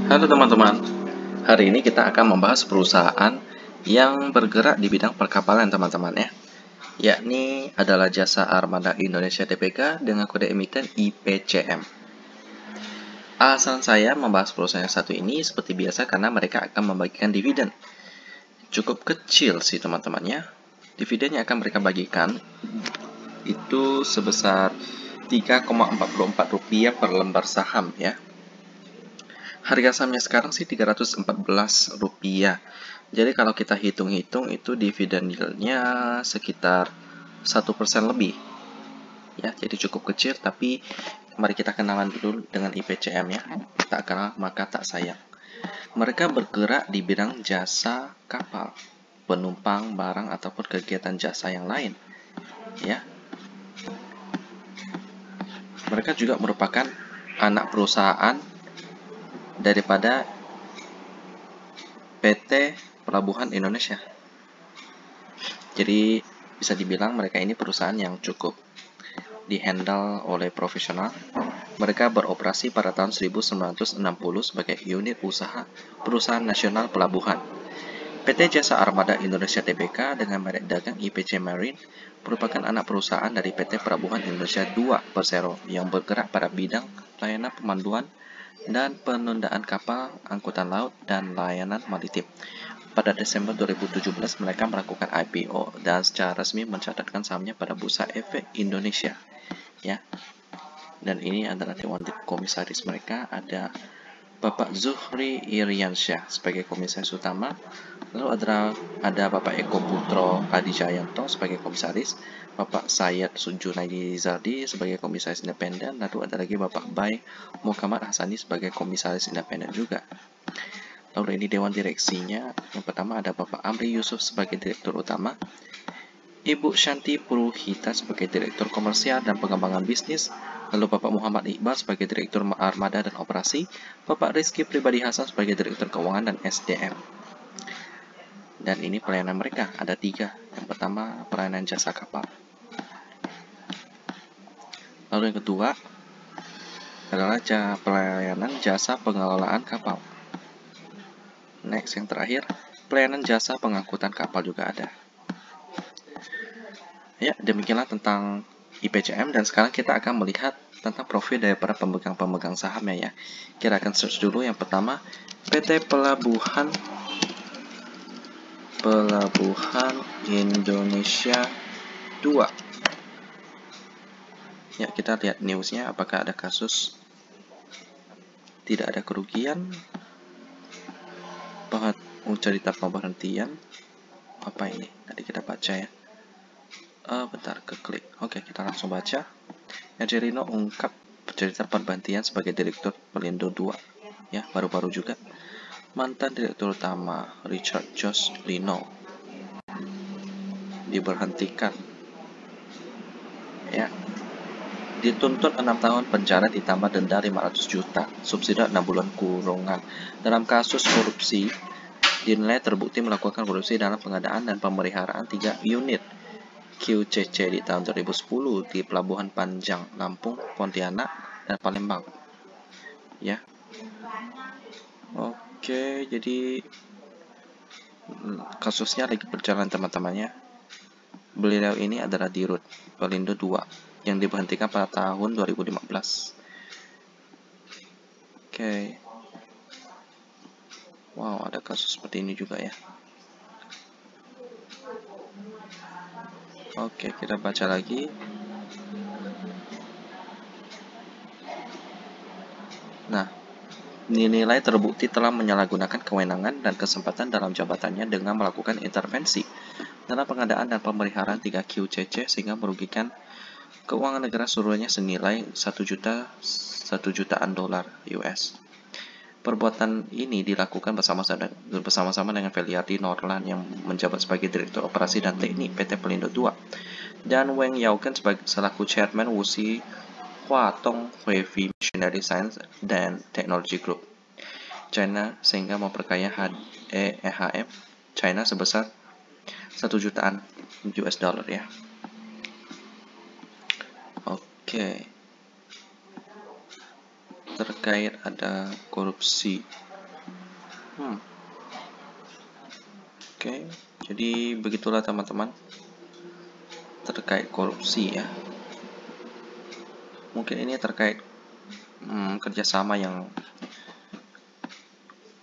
Halo teman-teman, hari ini kita akan membahas perusahaan yang bergerak di bidang perkapalan teman-teman ya. Yakni adalah Jasa Armada Indonesia Tbk dengan kode emiten IPCM. Alasan saya membahas perusahaan yang satu ini seperti biasa karena mereka akan membagikan dividen. Cukup kecil sih teman-teman ya. Dividen yang akan mereka bagikan itu sebesar Rp3,44 per lembar saham ya. Harga sahamnya sekarang sih Rp314. Jadi kalau kita hitung-hitung itu dividen yieldnya sekitar 1% lebih. Ya, jadi cukup kecil, tapi mari kita kenalan dulu dengan IPCM ya. Tak kenal maka tak sayang. Mereka bergerak di bidang jasa kapal, penumpang, barang ataupun kegiatan jasa yang lain. Ya. Mereka juga merupakan anak perusahaan daripada PT Pelabuhan Indonesia. Jadi bisa dibilang mereka ini perusahaan yang cukup dihandle oleh profesional. Mereka beroperasi pada tahun 1960 sebagai unit usaha Perusahaan Nasional Pelabuhan. PT Jasa Armada Indonesia Tbk dengan merek dagang IPC Marine merupakan anak perusahaan dari PT Pelabuhan Indonesia 2 Persero yang bergerak pada bidang layanan pemanduan dan penundaan kapal, angkutan laut, dan layanan maritim. Pada Desember 2017, mereka melakukan IPO dan secara resmi mencatatkan sahamnya pada Bursa Efek Indonesia. Ya, dan ini adalah dewan komisaris mereka. Ada Bapak Zuhri Iriansyah sebagai komisaris utama, lalu ada Bapak Eko Putro Adijayanto sebagai komisaris, Bapak Syed Junaidi Zardi sebagai komisaris independen, lalu ada lagi Bapak Bay Muhammad Hasani sebagai komisaris independen juga. Lalu ini dewan direksinya, yang pertama ada Bapak Amri Yusuf sebagai direktur utama, Ibu Shanti Puruhita sebagai direktur komersial dan pengembangan bisnis, lalu Bapak Muhammad Iqbal sebagai direktur armada dan operasi, Bapak Rizky Pribadi Hasan sebagai direktur keuangan dan SDM. Dan ini pelayanan mereka ada 3. Yang pertama pelayanan jasa kapal. Lalu yang kedua adalah pelayanan jasa pengelolaan kapal. Next, yang terakhir, pelayanan jasa pengangkutan kapal juga ada. Ya, demikianlah tentang IPCM, dan sekarang kita akan melihat tentang profil dari para pemegang sahamnya ya. Kita akan search dulu. Yang pertama, PT Pelabuhan Indonesia 2. Ya, kita lihat newsnya, apakah ada kasus tidak ada kerugian, cerita pemberhentian, apa ini? Tadi kita baca ya. Bentar, keklik. Oke, kita langsung baca. Erino ungkap cerita pemberhentian sebagai direktur Pelindo 2. Ya, baru-baru juga. Mantan direktur utama Richard Josh Lino diberhentikan. Ya. Dituntut 6 tahun penjara ditambah denda 500 juta, subsidi 6 bulan kurungan. Dalam kasus korupsi, dinilai terbukti melakukan korupsi dalam pengadaan dan pemeliharaan 3 unit QCC di tahun 2010 di Pelabuhan Panjang, Lampung, Pontianak, dan Palembang. Ya. Oke, jadi kasusnya lagi berjalan teman-temannya. Beliau ini adalah Dirut Pelindo 2 yang diberhentikan pada tahun 2015. Oke. Wow, ada kasus seperti ini juga ya. Oke, kita baca lagi. Nah, dinilai terbukti telah menyalahgunakan kewenangan dan kesempatan dalam jabatannya dengan melakukan intervensi dalam pengadaan dan pemeliharaan 3 QCC sehingga merugikan keuangan negara seluruhnya senilai 1 jutaan dolar US. Perbuatan ini dilakukan bersama-sama dengan Feliardi Norland yang menjabat sebagai Direktur Operasi dan Teknik PT Pelindo 2 dan Wang Yauken selaku Chairman Wuxi Huatong Heavy Machinery Science dan Technology Group China sehingga memperkaya HM China sebesar 1 jutaan US dollar ya. Oke. Terkait ada korupsi Oke, jadi begitulah teman-teman terkait korupsi ya. Mungkin ini terkait kerjasama yang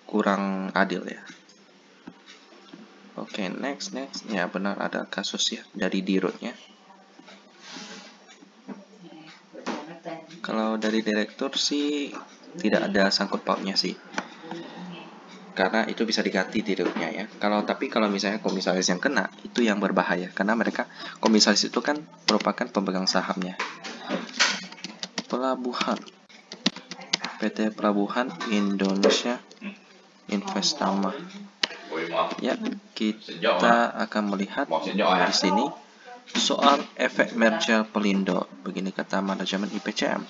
kurang adil ya. Oke, next. Ya benar ada kasus ya dari Dirutnya. Kalau dari direktur sih tidak ada sangkut pautnya sih. Karena itu bisa diganti dirutnya ya. Tapi kalau misalnya komisaris yang kena, itu yang berbahaya. Karena mereka, komisaris itu kan merupakan pemegang sahamnya. Pelabuhan. PT Pelabuhan Indonesia Investama. Ya, kita akan melihat di sini soal efek merger Pelindo. Begini kata manajemen IPCM.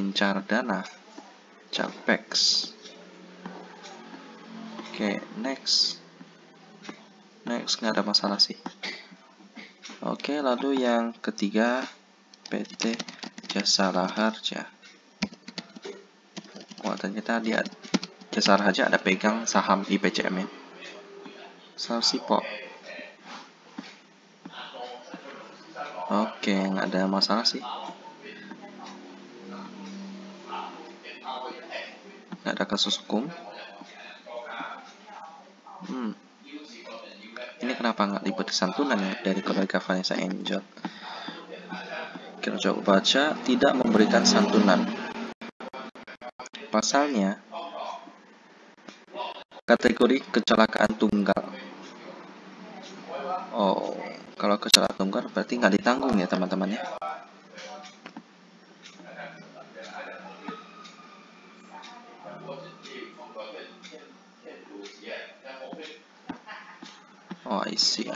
Incar dana. Capex. Oke, next nggak ada masalah sih. Oke, lalu yang ketiga PT Jasara Harja. Wah, ternyata dia Jasara Harja ada pegang saham IPCM ya. Salsipo. Oke, nggak ada masalah sih. Nggak ada kasus hukum. Ini kenapa nggak diberi santunan ya dari keluarga Vanessa Angel? Kita coba baca, tidak memberikan santunan. Pasalnya, kategori kecelakaan tunggal. Oh, kalau kecelakaan tunggal berarti nggak ditanggung ya teman-teman ya. Oh, I see.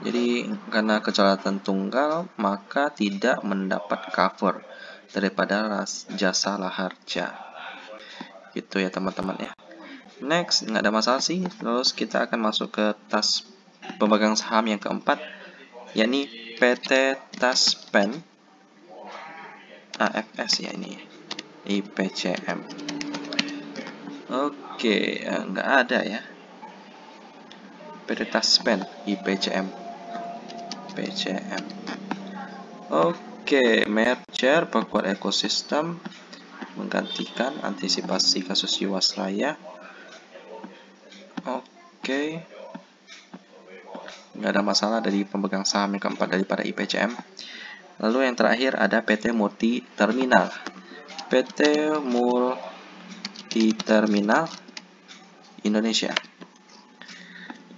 Jadi karena kecelakaan tunggal maka tidak mendapat cover daripada jasa laharja. Gitu ya teman-teman ya. Next, nggak ada masalah sih. Terus kita akan masuk ke tas pemegang saham yang keempat, yakni PT Taspen AFS ya ini, IPCM. Oke, nggak ada ya. PT Taspen IPCM. Oke, merger perkuat ekosistem, menggantikan antisipasi kasus Jiwasraya. Oke, nggak ada masalah dari pemegang saham yang keempat daripada IPCM. Lalu yang terakhir ada PT Multi Terminal. PT Multi Terminal Indonesia.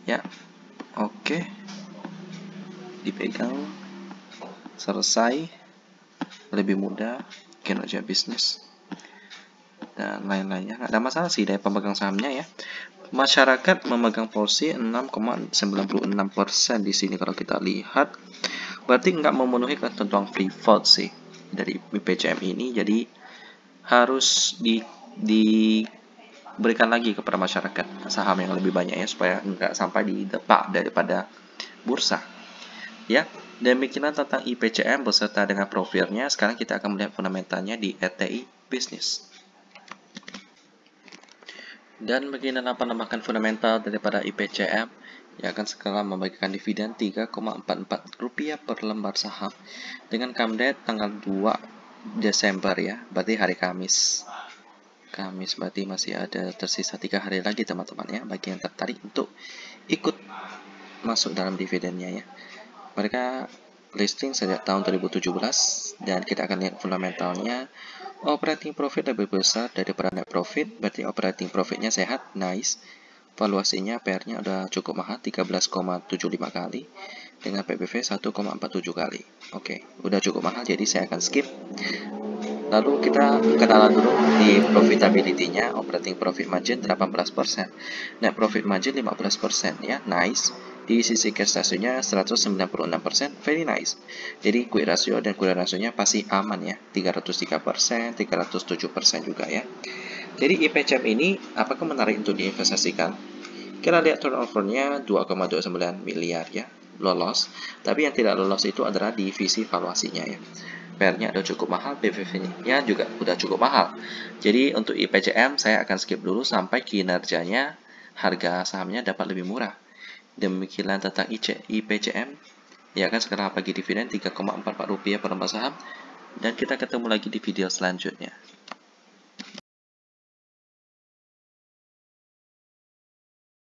Ya, oke. Dipegang, selesai, lebih mudah, kinerja bisnis, dan lain-lainnya. Nggak ada masalah sih dari pemegang sahamnya ya. Masyarakat memegang porsi 6,96% di sini kalau kita lihat. Berarti nggak memenuhi ketentuan free float sih dari IPCM ini. Jadi harus diberikan lagi kepada masyarakat saham yang lebih banyak ya, supaya nggak sampai didepak daripada bursa. Ya, demikian tentang IPCM beserta dengan profilnya. Sekarang kita akan melihat fundamentalnya di RTI Business. Dan beginilah penambahkan fundamental daripada IPCM yang akan sekarang membagikan dividen Rp3,44 per lembar saham dengan come date tanggal 2 Desember ya, berarti hari Kamis. Berarti masih ada tersisa 3 hari lagi teman-teman ya, bagi yang tertarik untuk ikut masuk dalam dividennya ya. Mereka listing sejak tahun 2017 dan kita akan lihat fundamentalnya. Operating profit lebih besar daripada net profit, berarti operating profitnya sehat, nice. Valuasinya PR-nya udah cukup mahal, 13,75 kali dengan PBV 1,47 kali. Oke, udah cukup mahal jadi saya akan skip. Lalu kita kenalan dulu di profitability-nya. Operating profit margin 18%, net profit margin 15% ya, nice. Di sisi cash ratio-nya 196%, very nice. Jadi quick ratio dan current ratio-nya pasti aman ya, 303%, 307% juga ya. Jadi IPCM ini apakah menarik untuk diinvestasikan? Kita lihat turnover-nya 2,29 miliar ya, lolos. Tapi yang tidak lolos itu adalah divisi valuasinya ya. PR-nya udah cukup mahal, PVV-nya juga udah cukup mahal. Jadi untuk IPCM saya akan skip dulu sampai kinerjanya, harga sahamnya dapat lebih murah. Demikian tentang IPCM. Ya kan, sekarang pagi dividen Rp3,44 per lembar saham. Dan kita ketemu lagi di video selanjutnya.